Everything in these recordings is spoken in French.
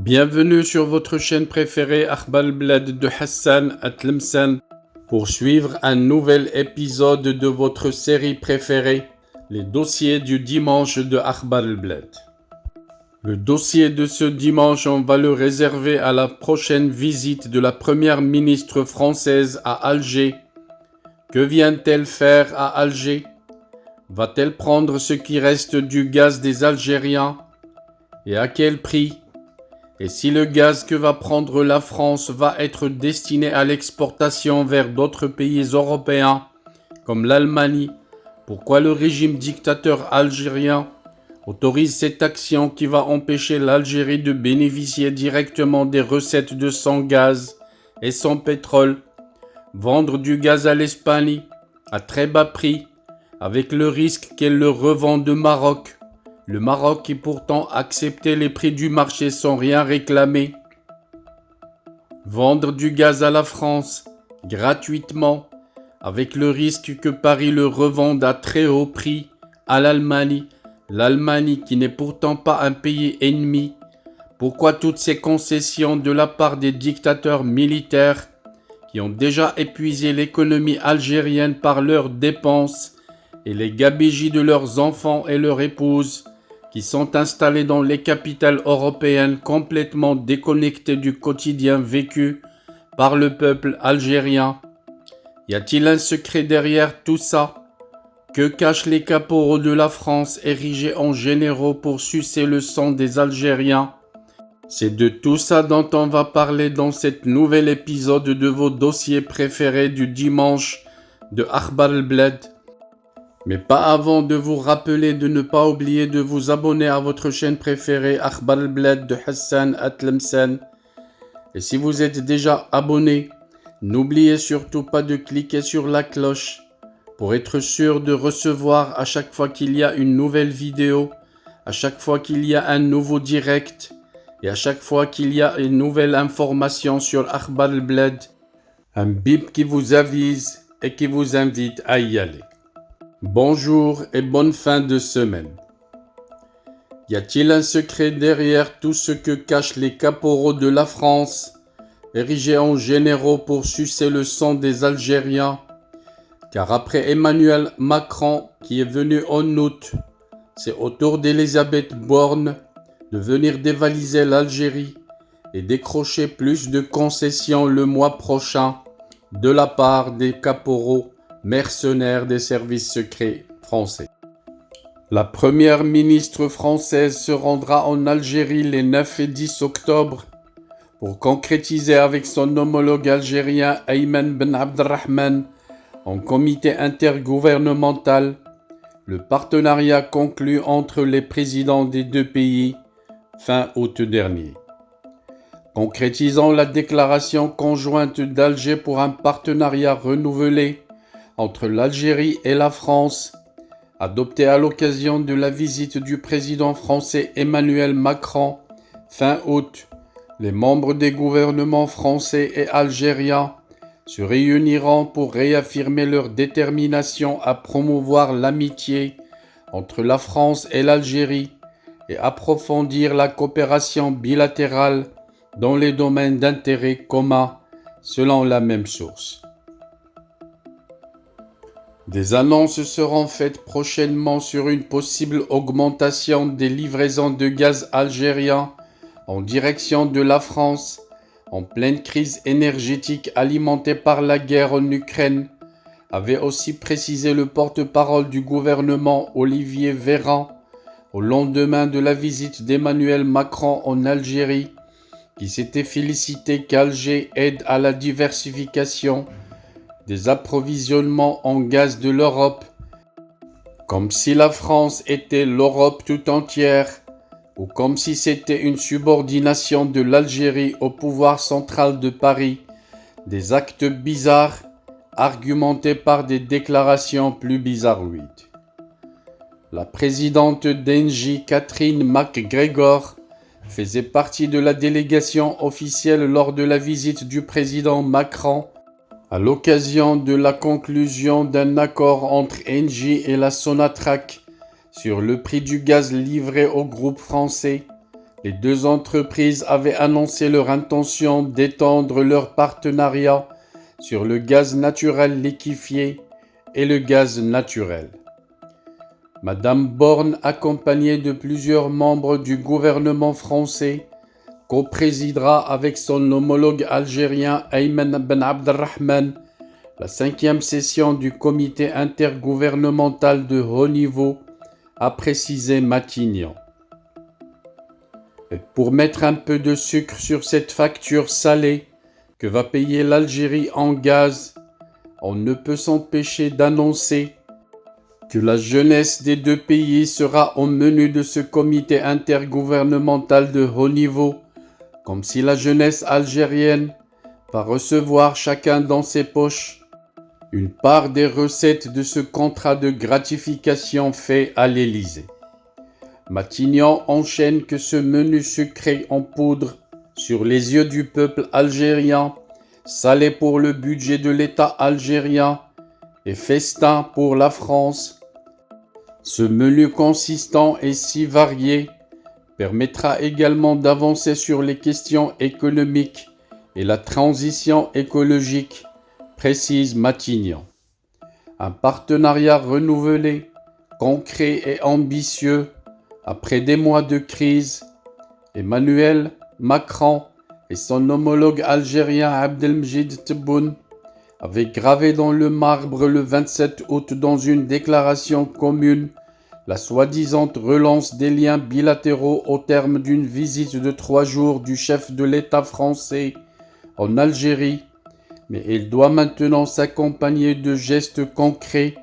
Bienvenue sur votre chaîne préférée Akhbar al-Blad de Hassan Atlemsan pour suivre un nouvel épisode de votre série préférée, les dossiers du dimanche de Akhbar al-Blad. Le dossier de ce dimanche, on va le réserver à la prochaine visite de la première ministre française à Alger. Que vient-elle faire à Alger? Va-t-elle prendre ce qui reste du gaz des Algériens? Et à quel prix? Et si le gaz que va prendre la France va être destiné à l'exportation vers d'autres pays européens, comme l'Allemagne, pourquoi le régime dictateur algérien autorise cette action qui va empêcher l'Algérie de bénéficier directement des recettes de son gaz et son pétrole, vendre du gaz à l'Espagne à très bas prix, avec le risque qu'elle le revende au Maroc? Le Maroc qui pourtant acceptait les prix du marché sans rien réclamer. Vendre du gaz à la France gratuitement, avec le risque que Paris le revende à très haut prix à l'Allemagne, l'Allemagne qui n'est pourtant pas un pays ennemi. Pourquoi toutes ces concessions de la part des dictateurs militaires qui ont déjà épuisé l'économie algérienne par leurs dépenses et les gabegies de leurs enfants et leurs épouses, qui sont installés dans les capitales européennes complètement déconnectés du quotidien vécu par le peuple algérien? Y a-t-il un secret derrière tout ça? Que cachent les caporaux de la France érigés en généraux pour sucer le sang des Algériens? C'est de tout ça dont on va parler dans cet nouvel épisode de vos dossiers préférés du dimanche de Akhbar al-Blad. Mais pas avant de vous rappeler de ne pas oublier de vous abonner à votre chaîne préférée Akhbar al-Blad de Hassan Atlemsan. Et si vous êtes déjà abonné, n'oubliez surtout pas de cliquer sur la cloche pour être sûr de recevoir à chaque fois qu'il y a une nouvelle vidéo, à chaque fois qu'il y a un nouveau direct et à chaque fois qu'il y a une nouvelle information sur Akhbar al-Blad, un bip qui vous avise et qui vous invite à y aller. Bonjour et bonne fin de semaine. Y a-t-il un secret derrière tout ce que cachent les caporaux de la France, érigés en généraux pour sucer le sang des Algériens? Car après Emmanuel Macron qui est venu en août, c'est au tour d'Elisabeth Borne de venir dévaliser l'Algérie et décrocher plus de concessions le mois prochain de la part des caporaux mercenaires des services secrets français. La première ministre française se rendra en Algérie les 9 et 10 octobre pour concrétiser avec son homologue algérien Ayman Ben Abdelrahman en comité intergouvernemental le partenariat conclu entre les présidents des deux pays fin août dernier. Concrétisant la déclaration conjointe d'Alger pour un partenariat renouvelé entre l'Algérie et la France, adoptée à l'occasion de la visite du président français Emmanuel Macron fin août, les membres des gouvernements français et algériens se réuniront pour réaffirmer leur détermination à promouvoir l'amitié entre la France et l'Algérie et approfondir la coopération bilatérale dans les domaines d'intérêt commun selon la même source. Des annonces seront faites prochainement sur une possible augmentation des livraisons de gaz algérien en direction de la France, en pleine crise énergétique alimentée par la guerre en Ukraine, avait aussi précisé le porte-parole du gouvernement Olivier Véran au lendemain de la visite d'Emmanuel Macron en Algérie, qui s'était félicité qu'Alger aide à la diversification des approvisionnements en gaz de l'Europe, comme si la France était l'Europe tout entière, ou comme si c'était une subordination de l'Algérie au pouvoir central de Paris, des actes bizarres argumentés par des déclarations plus bizarroïdes. La présidente d'Engie, Catherine McGregor, faisait partie de la délégation officielle lors de la visite du président Macron à l'occasion de la conclusion d'un accord entre Engie et la Sonatrach sur le prix du gaz livré au groupe français, Les deux entreprises avaient annoncé leur intention d'étendre leur partenariat sur le gaz naturel liquéfié et le gaz naturel. Madame Borne, accompagnée de plusieurs membres du gouvernement français, co-présidera avec son homologue algérien Ayman Ben Abdelrahman la 5e session du comité intergouvernemental de haut niveau, a précisé Matignon. Et pour mettre un peu de sucre sur cette facture salée que va payer l'Algérie en gaz, on ne peut s'empêcher d'annoncer que la jeunesse des deux pays sera au menu de ce comité intergouvernemental de haut niveau, comme si la jeunesse algérienne va recevoir chacun dans ses poches une part des recettes de ce contrat de gratification fait à l'Élysée. Matignon enchaîne que ce menu sucré en poudre sur les yeux du peuple algérien, salé pour le budget de l'État algérien et festin pour la France. Ce menu consistant et si varié permettra également d'avancer sur les questions économiques et la transition écologique, précise Matignon. Un partenariat renouvelé, concret et ambitieux, après des mois de crise. Emmanuel Macron et son homologue algérien Abdelmjid Tebboune avaient gravé dans le marbre le 27 août dans une déclaration commune la soi-disant relance des liens bilatéraux au terme d'une visite de 3 jours du chef de l'État français en Algérie, mais il doit maintenant s'accompagner de gestes concrets.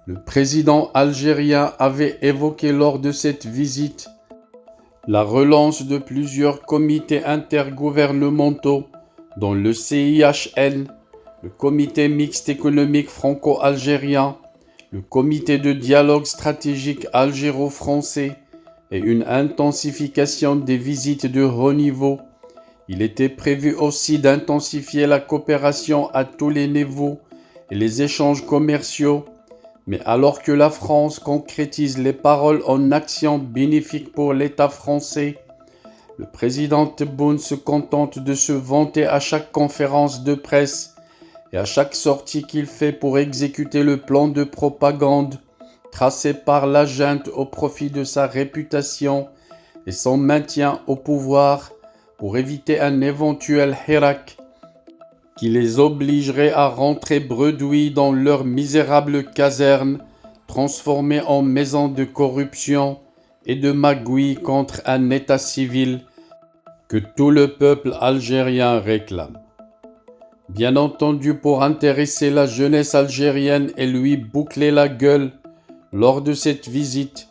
Le président algérien avait évoqué lors de cette visite la relance de plusieurs comités intergouvernementaux, dont le CIHN, le Comité mixte économique franco-algérien, le Comité de dialogue stratégique algéro-français et une intensification des visites de haut niveau. Il était prévu aussi d'intensifier la coopération à tous les niveaux et les échanges commerciaux, mais alors que la France concrétise les paroles en actions bénéfiques pour l'État français, le président Tebboune se contente de se vanter à chaque conférence de presse et à chaque sortie qu'il fait pour exécuter le plan de propagande tracé par la junte au profit de sa réputation et son maintien au pouvoir, pour éviter un éventuel hirak qui les obligerait à rentrer bredouilles dans leur misérable caserne, transformée en maison de corruption et de magouille contre un état civil que tout le peuple algérien réclame. Bien entendu, pour intéresser la jeunesse algérienne et lui boucler la gueule lors de cette visite,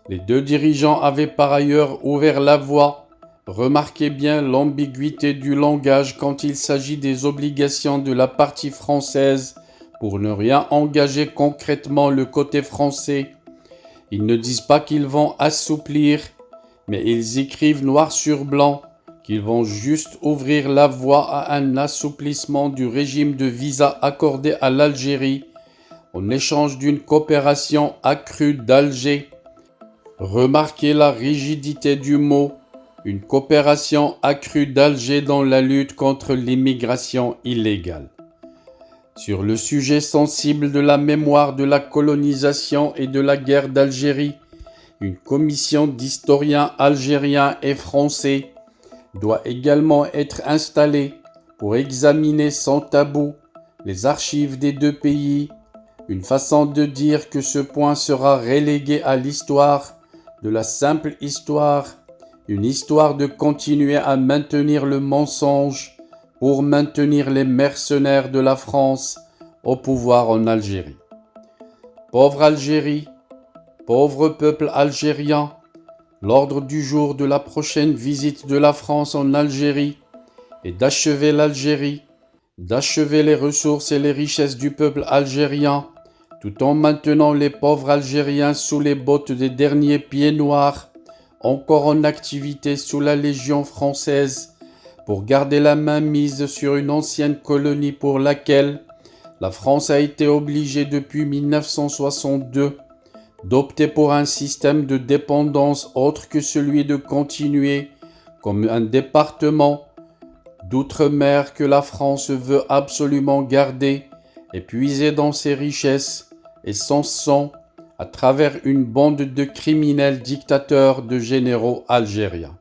les deux dirigeants avaient par ailleurs ouvert la voie. Remarquez bien l'ambiguïté du langage quand il s'agit des obligations de la partie française pour ne rien engager concrètement le côté français. Ils ne disent pas qu'ils vont assouplir, mais ils écrivent noir sur blanc qu'ils vont juste ouvrir la voie à un assouplissement du régime de visa accordé à l'Algérie en échange d'une coopération accrue d'Alger. Remarquez la rigidité du mot. Une coopération accrue d'Alger dans la lutte contre l'immigration illégale. Sur le sujet sensible de la mémoire de la colonisation et de la guerre d'Algérie, une commission d'historiens algériens et français doit également être installée pour examiner sans tabou les archives des deux pays, une façon de dire que ce point sera relégué à l'histoire de la simple histoire, une histoire de continuer à maintenir le mensonge pour maintenir les mercenaires de la France au pouvoir en Algérie. Pauvre Algérie, pauvre peuple algérien, l'ordre du jour de la prochaine visite de la France en Algérie est d'achever l'Algérie, d'achever les ressources et les richesses du peuple algérien, tout en maintenant les pauvres Algériens sous les bottes des derniers pieds noirs, encore en activité sous la Légion française, pour garder la main mise sur une ancienne colonie pour laquelle la France a été obligée depuis 1962 d'opter pour un système de dépendance autre que celui de continuer comme un département d'outre-mer que la France veut absolument garder et puiser dans ses richesses et son sang à travers une bande de criminels dictateurs de généraux algériens.